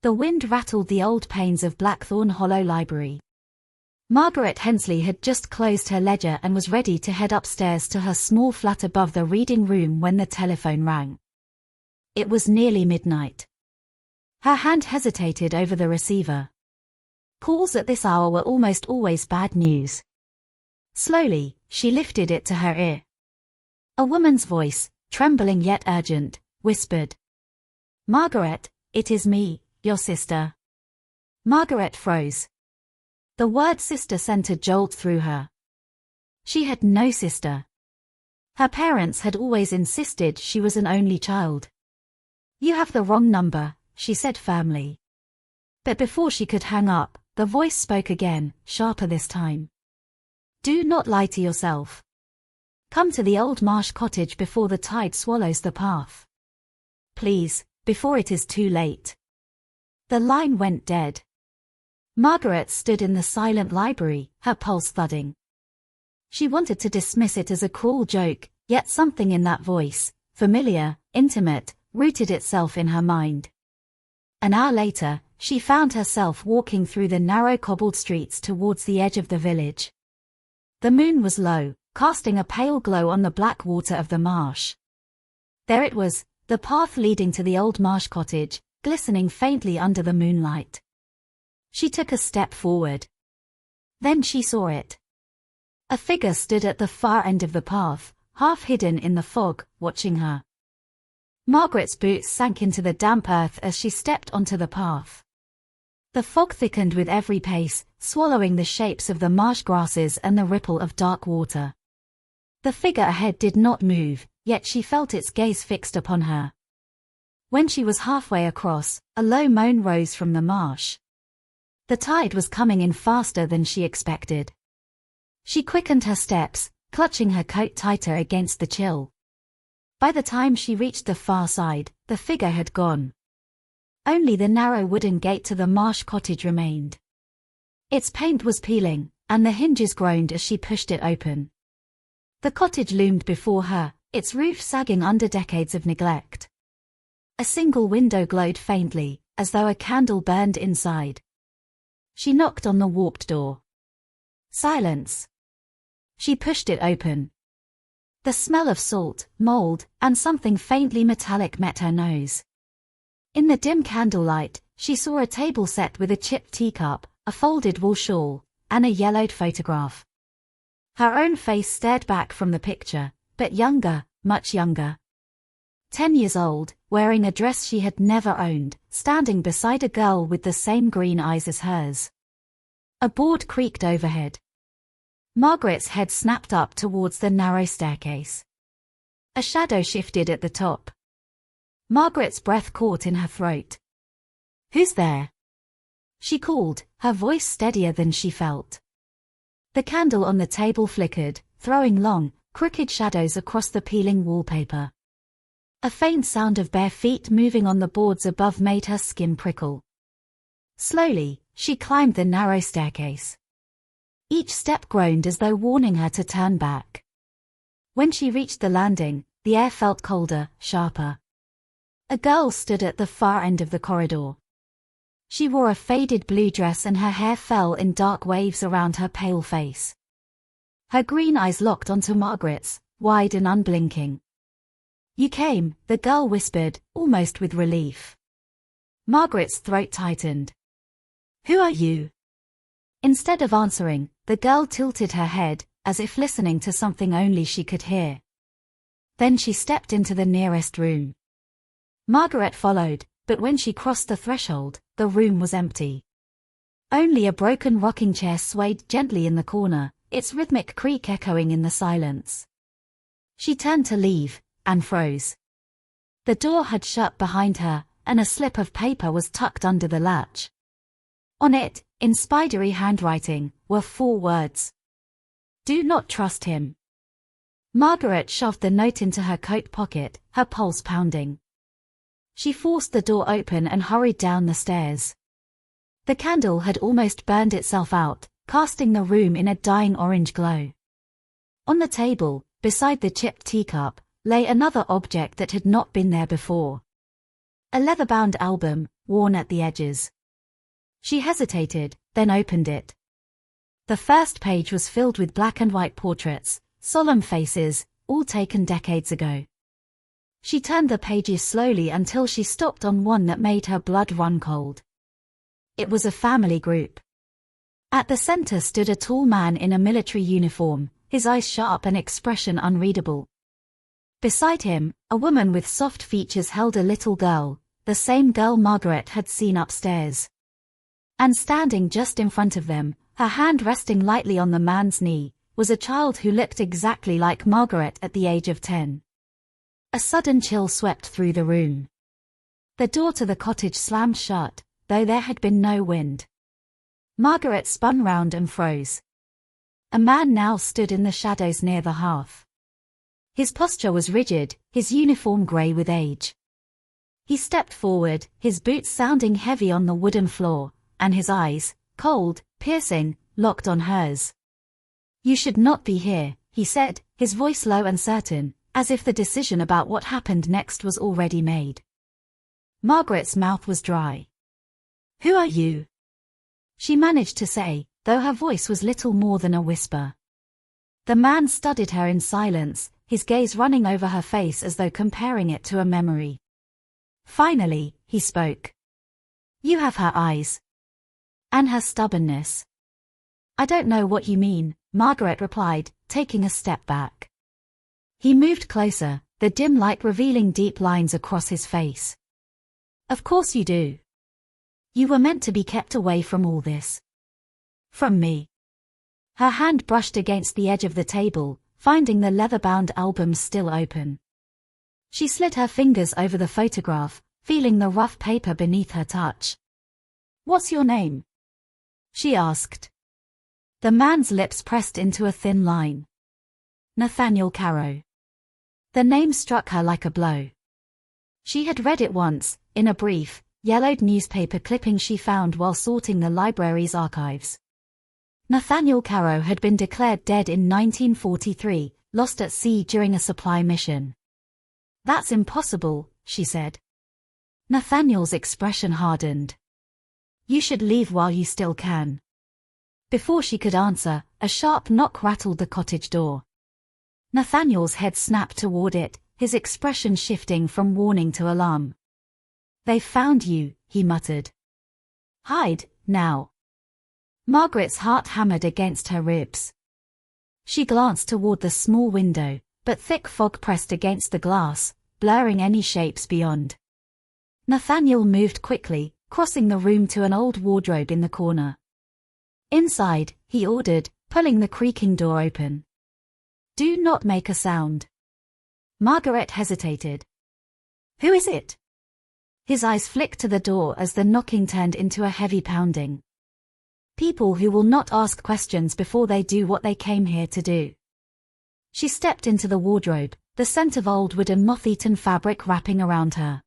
The wind rattled the old panes of Blackthorn Hollow Library. Margaret Hensley had just closed her ledger and was ready to head upstairs to her small flat above the reading room when the telephone rang. It was nearly midnight. Her hand hesitated over the receiver. Calls at this hour were almost always bad news. Slowly, she lifted it to her ear. A woman's voice, trembling yet urgent, whispered, "Margaret, it is me, your sister." Margaret froze. The word sister sent a jolt through her. She had no sister. Her parents had always insisted she was an only child. "You have the wrong number," she said firmly. But before she could hang up, the voice spoke again, sharper this time. "Do not lie to yourself. Come to the old marsh cottage before the tide swallows the path. Please, before it is too late." The line went dead. Margaret stood in the silent library, her pulse thudding. She wanted to dismiss it as a cruel joke, yet something in that voice, familiar, intimate, rooted itself in her mind. An hour later, she found herself walking through the narrow cobbled streets towards the edge of the village. The moon was low, casting a pale glow on the black water of the marsh. There it was, the path leading to the old marsh cottage, glistening faintly under the moonlight. She took a step forward. Then she saw it. A figure stood at the far end of the path, half hidden in the fog, watching her. Margaret's boots sank into the damp earth as she stepped onto the path. The fog thickened with every pace, swallowing the shapes of the marsh grasses and the ripple of dark water. The figure ahead did not move, yet she felt its gaze fixed upon her. When she was halfway across, a low moan rose from the marsh. The tide was coming in faster than she expected. She quickened her steps, clutching her coat tighter against the chill. By the time she reached the far side, the figure had gone. Only the narrow wooden gate to the marsh cottage remained. Its paint was peeling, and the hinges groaned as she pushed it open. The cottage loomed before her, its roof sagging under decades of neglect. A single window glowed faintly, as though a candle burned inside. She knocked on the warped door. Silence. She pushed it open. The smell of salt, mold, and something faintly metallic met her nose. In the dim candlelight, she saw a table set with a chipped teacup, a folded wool shawl, and a yellowed photograph. Her own face stared back from the picture, but younger, much younger. 10 years old, wearing a dress she had never owned, standing beside a girl with the same green eyes as hers. A board creaked overhead. Margaret's head snapped up towards the narrow staircase. A shadow shifted at the top. Margaret's breath caught in her throat. "Who's there?" she called, her voice steadier than she felt. The candle on the table flickered, throwing long, crooked shadows across the peeling wallpaper. A faint sound of bare feet moving on the boards above made her skin prickle. Slowly, she climbed the narrow staircase. Each step groaned as though warning her to turn back. When she reached the landing, the air felt colder, sharper. A girl stood at the far end of the corridor. She wore a faded blue dress and her hair fell in dark waves around her pale face. Her green eyes locked onto Margaret's, wide and unblinking. "You came," the girl whispered, almost with relief. Margaret's throat tightened. "Who are you?" Instead of answering, the girl tilted her head, as if listening to something only she could hear. Then she stepped into the nearest room. Margaret followed, but when she crossed the threshold, the room was empty. Only a broken rocking chair swayed gently in the corner, its rhythmic creak echoing in the silence. She turned to leave, and froze. The door had shut behind her, and a slip of paper was tucked under the latch. On it, in spidery handwriting, were 4 words. "Do not trust him." Margaret shoved the note into her coat pocket, her pulse pounding. She forced the door open and hurried down the stairs. The candle had almost burned itself out, casting the room in a dying orange glow. On the table, beside the chipped teacup, lay another object that had not been there before. A leather-bound album, worn at the edges. She hesitated, then opened it. The first page was filled with black and white portraits, solemn faces, all taken decades ago. She turned the pages slowly until she stopped on one that made her blood run cold. It was a family group. At the center stood a tall man in a military uniform, his eyes sharp and expression unreadable. Beside him, a woman with soft features held a little girl, the same girl Margaret had seen upstairs. And standing just in front of them, her hand resting lightly on the man's knee, was a child who looked exactly like Margaret at the age of 10. A sudden chill swept through the room. The door to the cottage slammed shut, though there had been no wind. Margaret spun round and froze. A man now stood in the shadows near the hearth. His posture was rigid, his uniform grey with age. He stepped forward, his boots sounding heavy on the wooden floor, and his eyes, cold, piercing, locked on hers. "You should not be here," he said, his voice low and certain, as if the decision about what happened next was already made. Margaret's mouth was dry. "Who are you?" she managed to say, though her voice was little more than a whisper. The man studied her in silence, his gaze running over her face as though comparing it to a memory. Finally, he spoke. "You have her eyes. And her stubbornness." "I don't know what you mean," Margaret replied, taking a step back. He moved closer, the dim light revealing deep lines across his face. "Of course you do. You were meant to be kept away from all this. From me." Her hand brushed against the edge of the table, finding the leather-bound albums still open. She slid her fingers over the photograph, feeling the rough paper beneath her touch. "What's your name?" she asked. The man's lips pressed into a thin line. "Nathaniel Carow." The name struck her like a blow. She had read it once, in a brief, yellowed newspaper clipping she found while sorting the library's archives. Nathaniel Carow had been declared dead in 1943, lost at sea during a supply mission. "That's impossible," she said. Nathaniel's expression hardened. "You should leave while you still can." Before she could answer, a sharp knock rattled the cottage door. Nathaniel's head snapped toward it, his expression shifting from warning to alarm. "They've found you," he muttered. "Hide, now." Margaret's heart hammered against her ribs. She glanced toward the small window, but thick fog pressed against the glass, blurring any shapes beyond. Nathaniel moved quickly, crossing the room to an old wardrobe in the corner. "Inside," he ordered, pulling the creaking door open. "Do not make a sound." Margaret hesitated. "Who is it?" His eyes flicked to the door as the knocking turned into a heavy pounding. "People who will not ask questions before they do what they came here to do." She stepped into the wardrobe, the scent of old wood and moth-eaten fabric wrapping around her.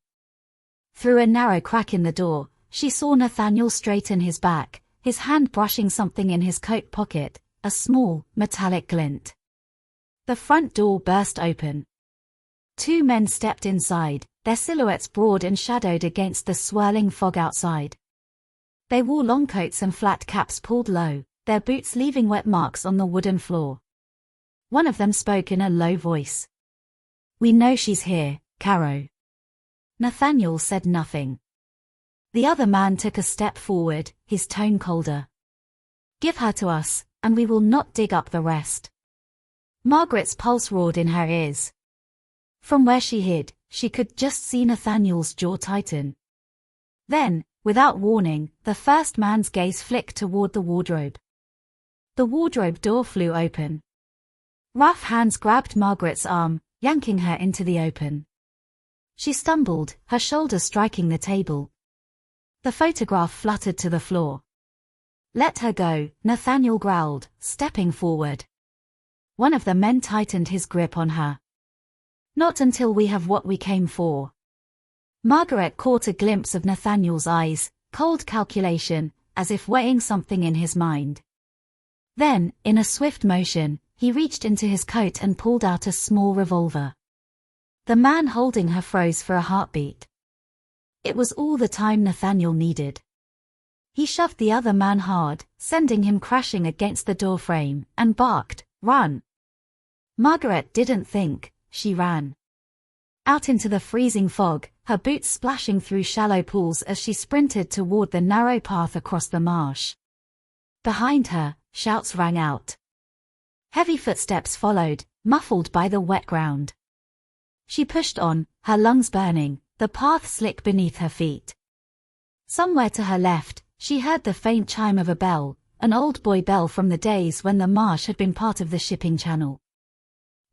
Through a narrow crack in the door, she saw Nathaniel straighten his back, his hand brushing something in his coat pocket, a small, metallic glint. The front door burst open. Two men stepped inside, their silhouettes broad and shadowed against the swirling fog outside. They wore long coats and flat caps pulled low, their boots leaving wet marks on the wooden floor. One of them spoke in a low voice. "We know she's here, Carow." Nathaniel said nothing. The other man took a step forward, his tone colder. "Give her to us, and we will not dig up the rest." Margaret's pulse roared in her ears. From where she hid, she could just see Nathaniel's jaw tighten. Then, without warning, the first man's gaze flicked toward the wardrobe. The wardrobe door flew open. Rough hands grabbed Margaret's arm, yanking her into the open. She stumbled, her shoulder striking the table. The photograph fluttered to the floor. "Let her go," Nathaniel growled, stepping forward. One of the men tightened his grip on her. "Not until we have what we came for." Margaret caught a glimpse of Nathaniel's eyes, cold calculation, as if weighing something in his mind. Then, in a swift motion, he reached into his coat and pulled out a small revolver. The man holding her froze for a heartbeat. It was all the time Nathaniel needed. He shoved the other man hard, sending him crashing against the door frame, and barked, "Run!" Margaret didn't think, she ran. Out into the freezing fog, her boots splashing through shallow pools as she sprinted toward the narrow path across the marsh. Behind her, shouts rang out. Heavy footsteps followed, muffled by the wet ground. She pushed on, her lungs burning, the path slick beneath her feet. Somewhere to her left, she heard the faint chime of a bell, an old boy bell from the days when the marsh had been part of the shipping channel.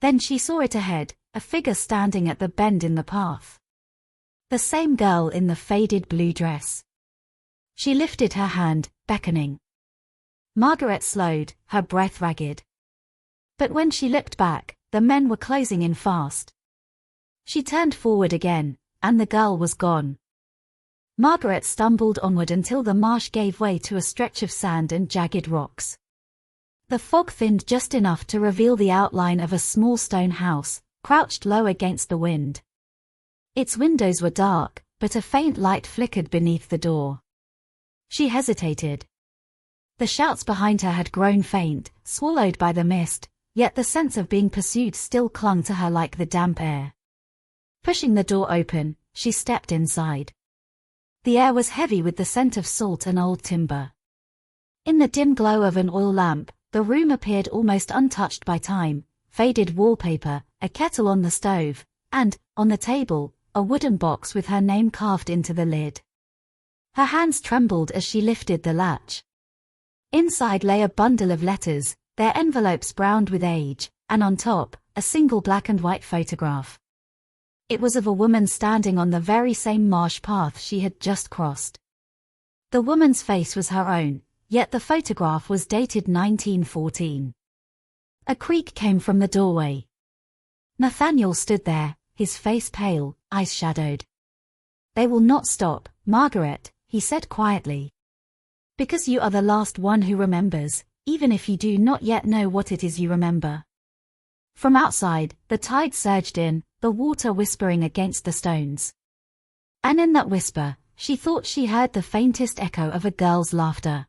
Then she saw it ahead, a figure standing at the bend in the path. The same girl in the faded blue dress. She lifted her hand, beckoning. Margaret slowed, her breath ragged. But when she looked back, the men were closing in fast. She turned forward again, and the girl was gone. Margaret stumbled onward until the marsh gave way to a stretch of sand and jagged rocks. The fog thinned just enough to reveal the outline of a small stone house, crouched low against the wind. Its windows were dark, but a faint light flickered beneath the door. She hesitated. The shouts behind her had grown faint, swallowed by the mist, yet the sense of being pursued still clung to her like the damp air. Pushing the door open, she stepped inside. The air was heavy with the scent of salt and old timber. In the dim glow of an oil lamp, the room appeared almost untouched by time, faded wallpaper, a kettle on the stove, and, on the table, a wooden box with her name carved into the lid. Her hands trembled as she lifted the latch. Inside lay a bundle of letters, their envelopes browned with age, and on top, a single black and white photograph. It was of a woman standing on the very same marsh path she had just crossed. The woman's face was her own, yet the photograph was dated 1914. A creak came from the doorway. Nathaniel stood there, his face pale, eyes shadowed. "They will not stop, Margaret," he said quietly. "Because you are the last one who remembers, even if you do not yet know what it is you remember." From outside, the tide surged in, the water whispering against the stones. And in that whisper, she thought she heard the faintest echo of a girl's laughter.